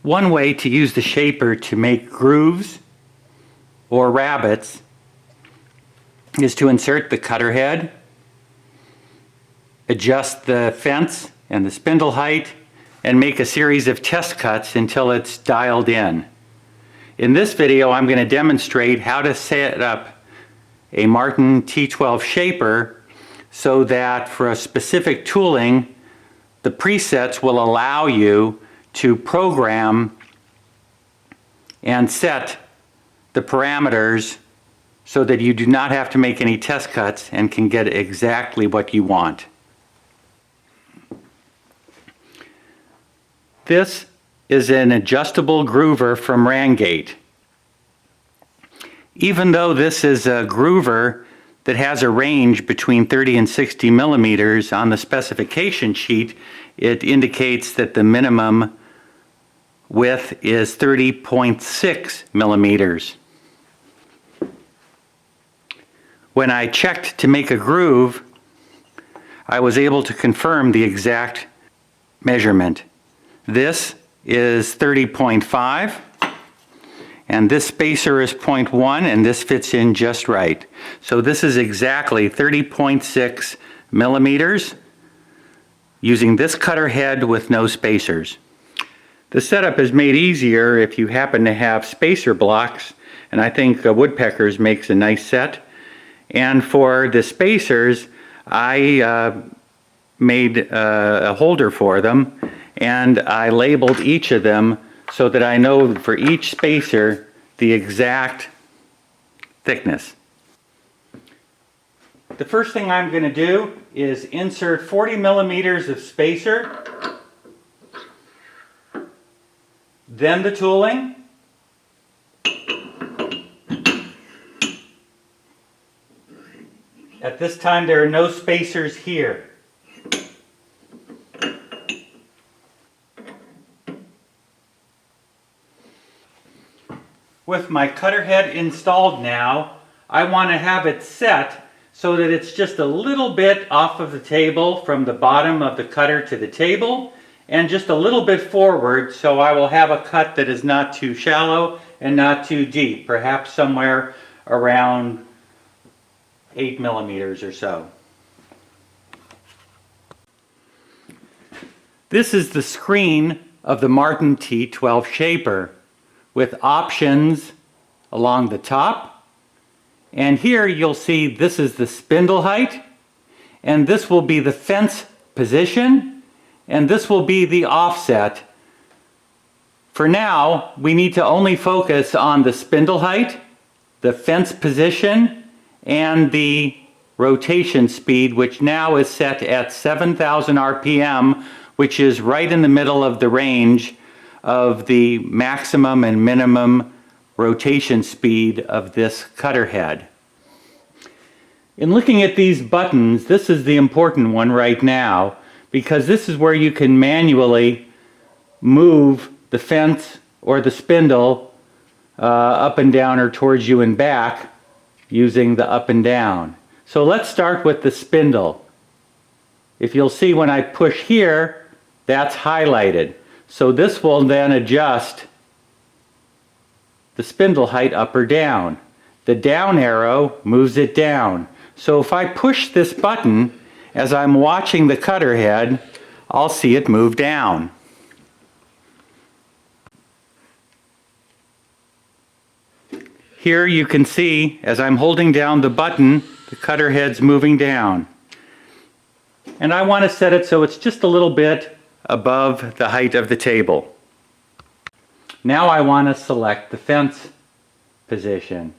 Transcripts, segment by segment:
One way to use the shaper to make grooves or rabbets is to insert the cutter head, adjust the fence and the spindle height, and make a series of test cuts until it's dialed in. In this video, I'm going to demonstrate how to set up a Martin T12 shaper so that for a specific tooling, the presets will allow you to program and set the parameters so that you do not have to make any test cuts and can get exactly what you want. This is an adjustable groover from Rangate. Even though this is a groover that has a range between 30 and 60 millimeters on the specification sheet, it indicates that the minimum width is 30.6 millimeters. When I checked to make a groove, I was able to confirm the exact measurement. This is 30.5, and this spacer is 0.1, and this fits in just right. So this is exactly 30.6 millimeters using this cutter head with no spacers. The setup is made easier if you happen to have spacer blocks, and I think Woodpeckers makes a nice set. And for the spacers, I made a holder for them, and I labeled each of them so that I know for each spacer the exact thickness. The first thing I'm going to do is insert 40 millimeters of spacer, then the tooling, at this time there are no spacers here. With my cutter head installed now, I want to have it set so that it's just a little bit off of the table from the bottom of the cutter to the table, and just a little bit forward, so I will have a cut that is not too shallow and not too deep, perhaps somewhere around 8 millimeters or so. This is the screen of the Martin T12 shaper with options along the top, and here you'll see this is the spindle height, and this will be the fence position, and this will be the offset. For now, we need to only focus on the spindle height, the fence position, and the rotation speed, which now is set at 7,000 RPM, which is right in the middle of the range of the maximum and minimum rotation speed of this cutter head. In looking at these buttons, this is the important one right now, because this is where you can manually move the fence or the spindle up and down or towards you and back using the up and down. So let's start with the spindle. If you'll see when I push here, that's highlighted. So this will then adjust the spindle height up or down. The down arrow moves it down. So if I push this button, as I'm watching the cutter head, I'll see it move down. Here you can see, as I'm holding down the button, the cutter head's moving down. And I want to set it so it's just a little bit above the height of the table. Now I want to select the fence position.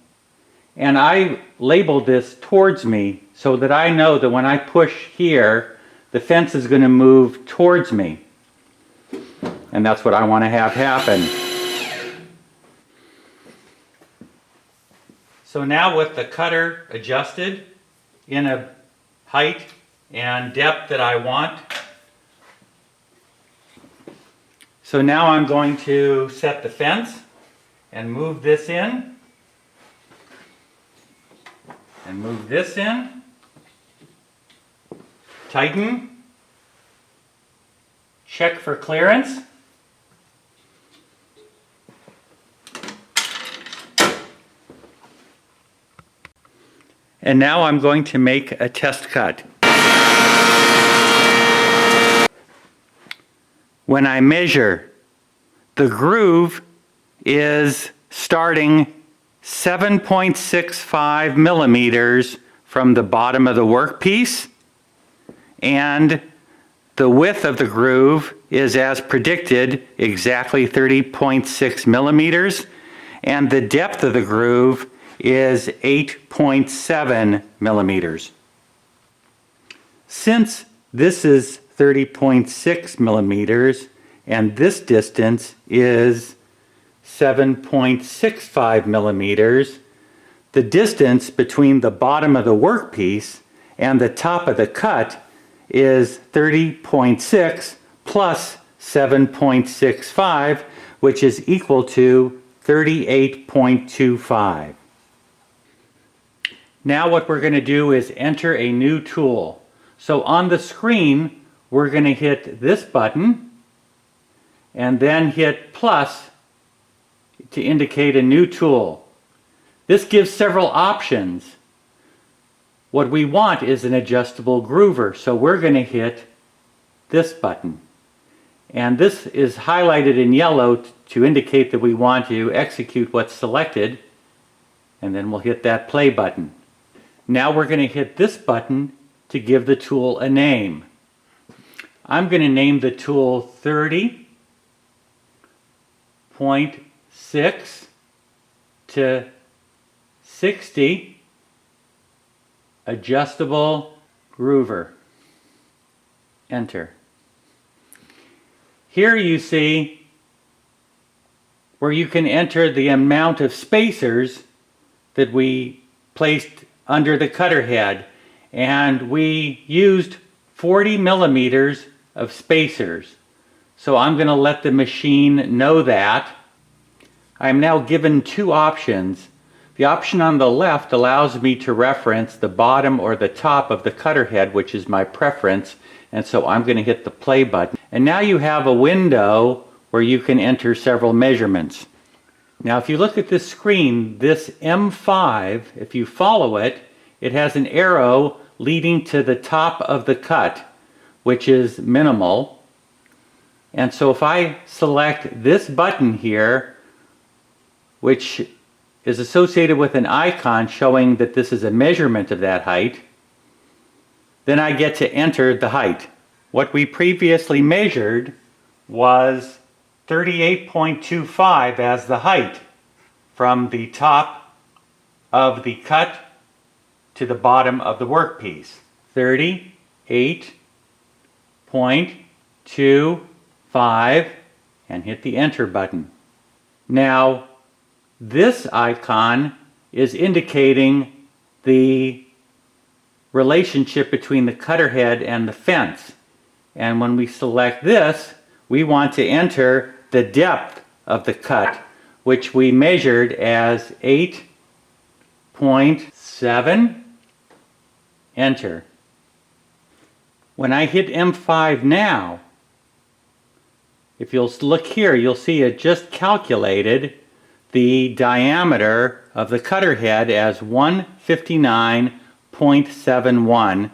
And I labeled this towards me so that I know that when I push here, the fence is going to move towards me. And that's what I want to have happen. So now with the cutter adjusted in a height and depth that I want, so now I'm going to set the fence and move this in. And move this in, tighten, check for clearance, And now I'm going to make a test cut. When I measure, the groove is starting 7.65 millimeters from the bottom of the workpiece, and the width of the groove is, as predicted, exactly 30.6 millimeters, and the depth of the groove is 8.7 millimeters. Since this is 30.6 millimeters and this distance is 7.65 millimeters, the distance between the bottom of the workpiece and the top of the cut is 30.6 plus 7.65, which is equal to 38.25. Now what we're going to do is enter a new tool. So on the screen, we're going to hit this button and then hit plus to indicate a new tool. This gives several options. What we want is an adjustable groover, so we're going to hit this button. And this is highlighted in yellow to indicate that we want to execute what's selected, and then we'll hit that play button. Now we're going to hit this button to give the tool a name. I'm going to name the tool 30.6 to 60 adjustable groover. Enter. Here you see where you can enter the amount of spacers that we placed under the cutter head, and we used 40 millimeters of spacers. So I'm going to let the machine know that. I'm now given two options. The option on the left allows me to reference the bottom or the top of the cutter head, which is my preference, and so I'm going to hit the play button. And now you have a window where you can enter several measurements. Now if you look at this screen, this M5, if you follow it, it has an arrow leading to the top of the cut, which is minimal. And so if I select this button here, which is associated with an icon showing that this is a measurement of that height, then I get to enter the height. What we previously measured was 38.25 as the height from the top of the cut to the bottom of the workpiece. 38.25, and hit the enter button. Now this icon is indicating the relationship between the cutter head and the fence. And when we select this, we want to enter the depth of the cut, which we measured as 8.7. Enter. When I hit M5 now, if you'll look here, you'll see it just calculated the diameter of the cutter head as 159.71,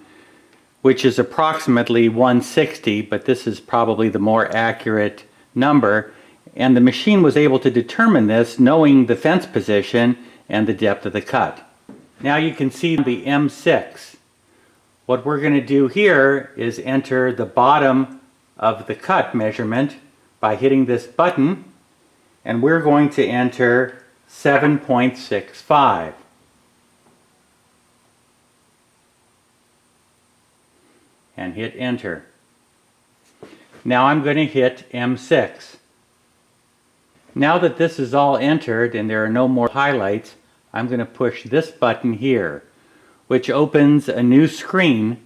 which is approximately 160, but this is probably the more accurate number. And the machine was able to determine this knowing the fence position and the depth of the cut. Now you can see the M6. What we're going to do here is enter the bottom of the cut measurement by hitting this button, and we're going to enter 7.65. And hit enter. Now I'm going to hit M6. Now that this is all entered and there are no more highlights, I'm going to push this button here, which opens a new screen.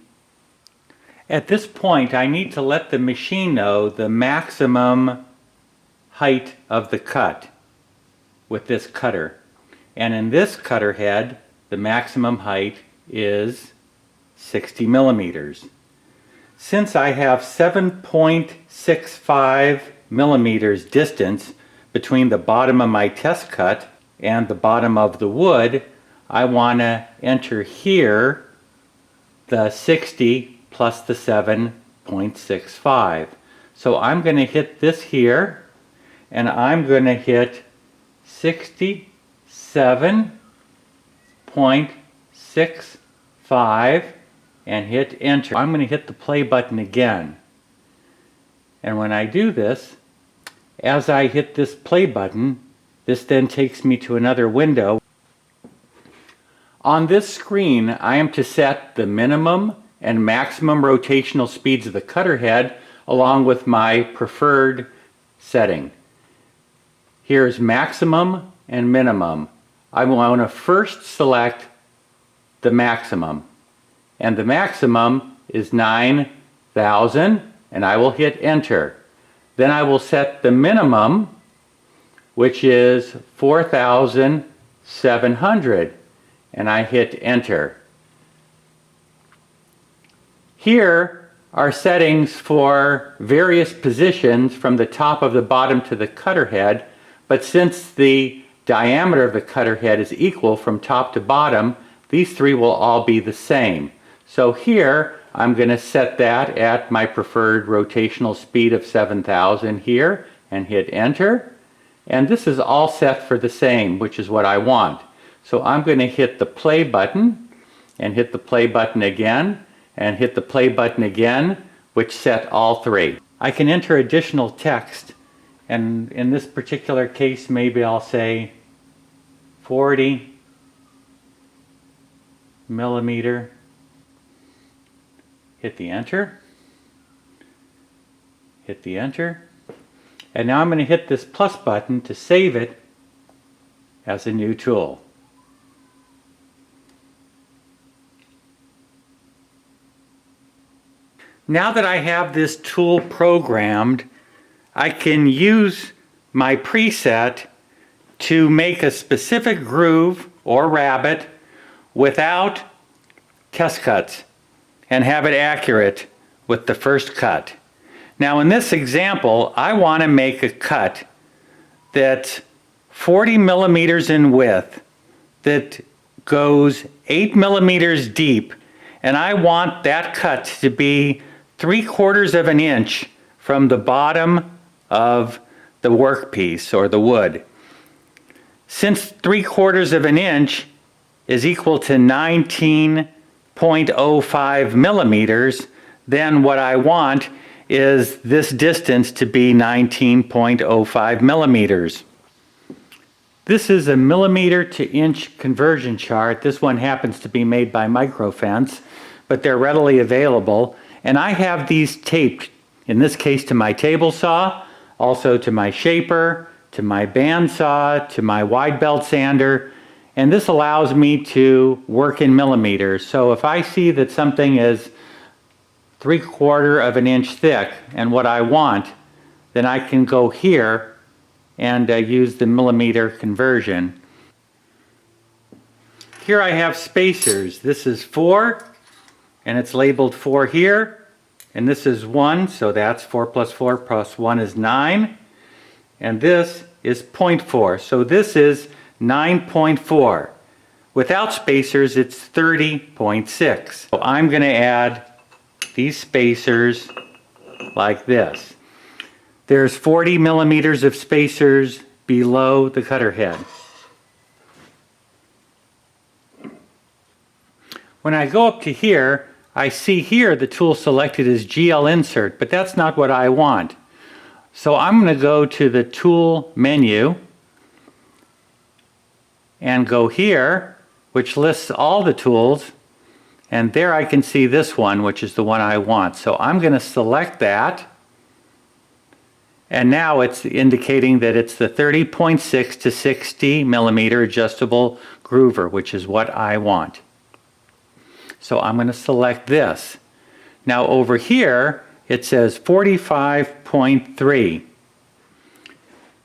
At this point, I need to let the machine know the maximum height of the cut with this cutter. And in this cutter head, the maximum height is 60 millimeters. Since I have 7.65 millimeters distance between the bottom of my test cut and the bottom of the wood, I want to enter here the 60 plus the 7.65. So I'm going to hit this here, and I'm going to hit 67.65 and hit enter. I'm going to hit the play button again. And when I do this, as I hit this play button, this then takes me to another window. On this screen, I am to set the minimum and maximum rotational speeds of the cutter head along with my preferred setting. Here's maximum and minimum. I want to first select the maximum, and the maximum is 9,000, and I will hit enter. Then I will set the minimum, which is 4,700, and I hit enter. Here are settings for various positions from the top of the bottom to the cutter head, but since the diameter of the cutter head is equal from top to bottom, these three will all be the same. So here I'm going to set that at my preferred rotational speed of 7,000 here and hit enter. And this is all set for the same, which is what I want. So I'm going to hit the play button and hit the play button again and hit the play button again, which set all three. I can enter additional text, and in this particular case maybe I'll say 40 millimeter. Hit the enter. Hit the enter. And now I'm going to hit this plus button to save it as a new tool. Now that I have this tool programmed, I can use my preset to make a specific groove or rabbet without test cuts and have it accurate with the first cut. Now in this example, I want to make a cut that's 40 millimeters in width, that goes 8 millimeters deep, and I want that cut to be 3/4 of an inch from the bottom of the workpiece or the wood. Since 3/4 of an inch is equal to 19.05 millimeters, then what I want is this distance to be 19.05 millimeters. This is a millimeter to inch conversion chart. This one happens to be made by Microfence, but they're readily available. And I have these taped, in this case to my table saw, also to my shaper, to my bandsaw, to my wide belt sander, and this allows me to work in millimeters. So if I see that something is 3/4 of an inch thick and what I want, then I can go here and use the millimeter conversion. Here I have spacers. This is 4, and it's labeled 4 here, and this is 1, so that's 4 plus 4 plus 1 is 9, and this is 0.4, so this is 9.4. Without spacers, it's 30.6. So I'm going to add these spacers like this. There's 40 millimeters of spacers below the cutter head. When I go up to here, I see here the tool selected as GL Insert, but that's not what I want. So I'm going to go to the Tool menu and go here, which lists all the tools, and there I can see this one, which is the one I want. So I'm going to select that, and now it's indicating that it's the 30.6 to 60 millimeter adjustable groover, which is what I want. So I'm going to select this. Now over here it says 45.3.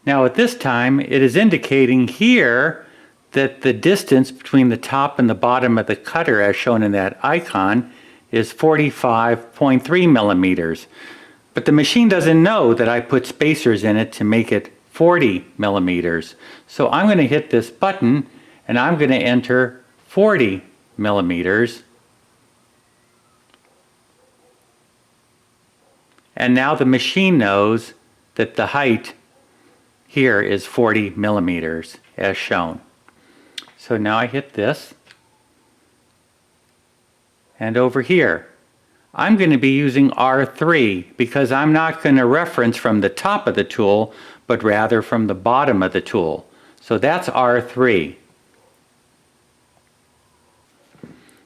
Now at this time it is indicating here that the distance between the top and the bottom of the cutter, as shown in that icon, is 45.3 millimeters. But the machine doesn't know that I put spacers in it to make it 40 millimeters. So I'm going to hit this button and I'm going to enter 40 millimeters. And now the machine knows that the height here is 40 millimeters as shown. So now I hit this. And over here, I'm going to be using R3 because I'm not going to reference from the top of the tool, but rather from the bottom of the tool. So that's R3.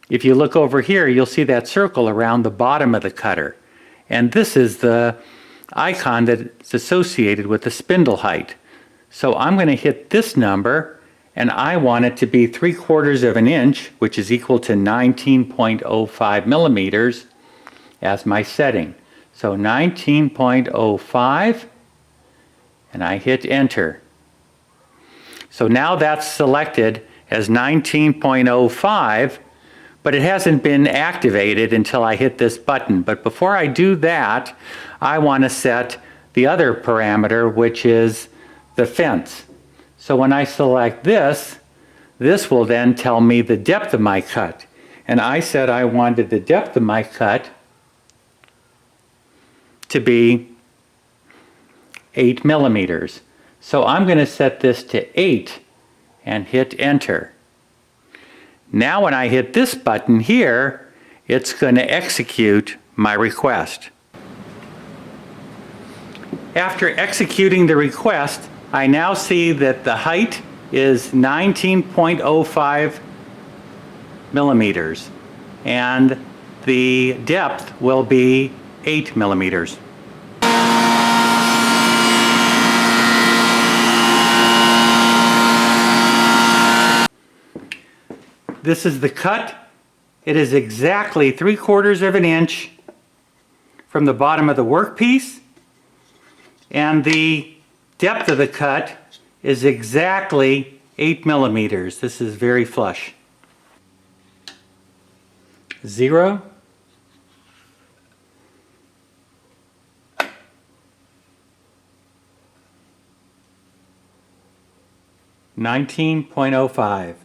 If you look over here, you'll see that circle around the bottom of the cutter. And this is the icon that's associated with the spindle height. So I'm going to hit this number, and I want it to be 3/4 of an inch, which is equal to 19.05 millimeters as my setting. So 19.05, and I hit enter. So now that's selected as 19.05, but it hasn't been activated until I hit this button. But before I do that, I want to set the other parameter, which is the fence. So when I select this, this will then tell me the depth of my cut. And I said I wanted the depth of my cut to be 8 millimeters. So I'm going to set this to 8 and hit enter. Now when I hit this button here, it's going to execute my request. After executing the request, I now see that the height is 19.05 millimeters and the depth will be 8 millimeters. This is the cut. It is exactly 3/4 of an inch from the bottom of the workpiece, and the depth of the cut is exactly 8 millimeters. This is very flush. 0, 19.05.